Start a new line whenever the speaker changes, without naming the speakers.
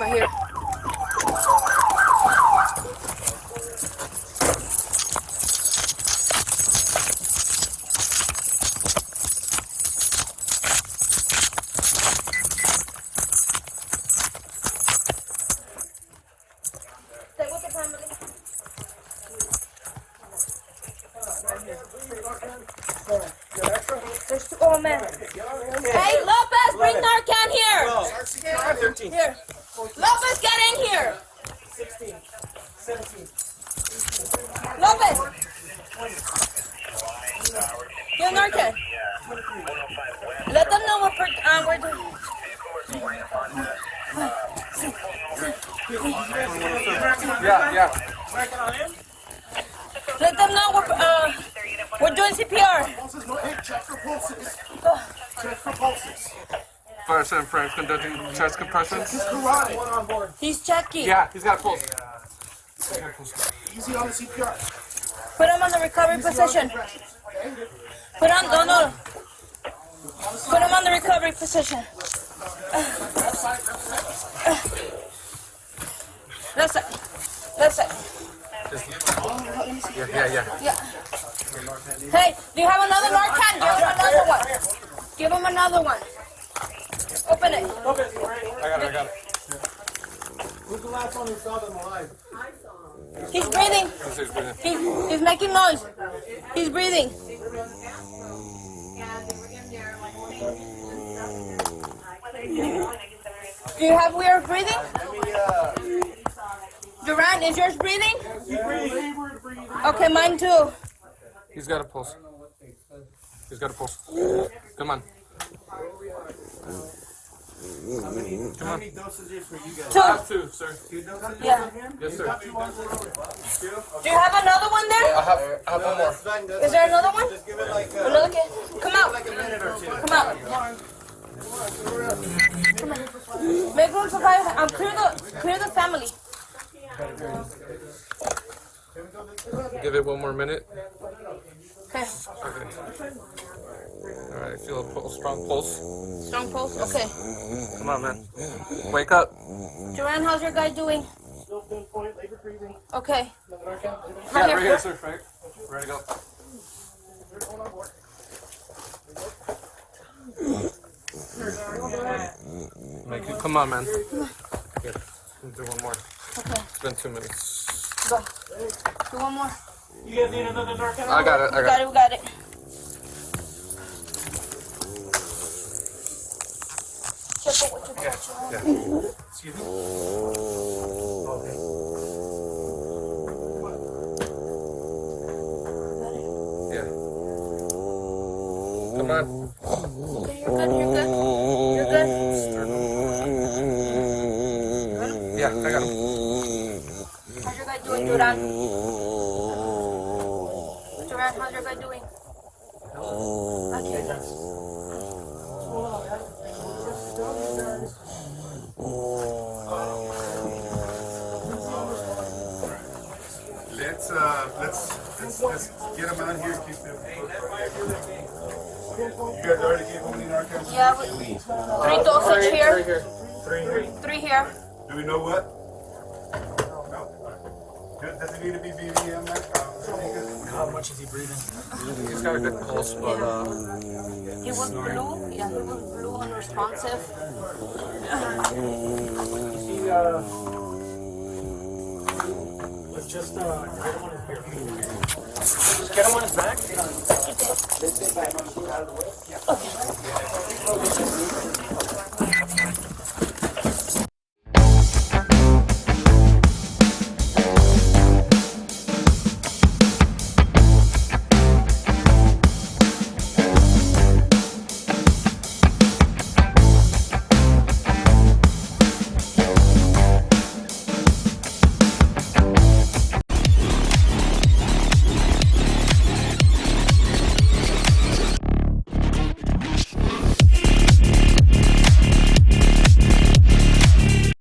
Right here. There's two old men. Hey, Lopez, bring narcan here. Here. Lopez, get in here.
16, 17.
Lopez. Get narcan. Let them know we're doing.
Yeah.
Let them know we're doing CPR.
Check for pulses. Check for pulses.
First and Frank's conducting chest compressions.
Karate. One on board.
He's checking.
Yeah, he's got a pulse.
Easy on the CPR.
Put him on the recovery position. Put him on the recovery position. Left side. Left side.
Yeah.
Hey, do you have another narcan? Give him another one. Give him another one. Open it.
I got it.
Who's the last one who saw them alive?
He's breathing. He's making noise. He's breathing. Do you have weird breathing? Duran, is yours breathing? Okay, mine too.
He's got a pulse. Come on.
How many dosages for you guys?
Two.
Two, sir.
Yeah.
Yes, sir.
Do you have another one there?
I have one more.
Is there another one?
Just give it like
Another kid? Come out.
a minute or two.
Come out. Make room for five. Clear the family.
Give it one more minute.
Okay.
All right, feel a strong pulse.
Strong pulse. Okay.
Come on, man. Wake up.
Duran, how's your guy doing?
Still doing point, labor breathing.
Okay.
Right here, sir. Frank. Ready to go. Make it. Come on, man. Here, do one more.
Okay.
It's been 2 minutes.
Go. Do one more.
You guys need another narcan?
I got it.
We got it. Careful what you touch.
Yeah.
Excuse me?
Yeah. Come on.
Okay, you're good.
Yeah, I got him.
How's your guy doing, Duran? Duran, how's your guy doing? Okay.
Let's get them out here. Keep them. You guys already gave them the narcan?
Yeah, 3 dosage here. Three here.
Do we know what? No. Does it need to be BVM?
How much is he breathing?
He's got a good pulse, but
He was blue. Yeah, he was blue and responsive.
Let's just get him on his beer. Just get him on his back.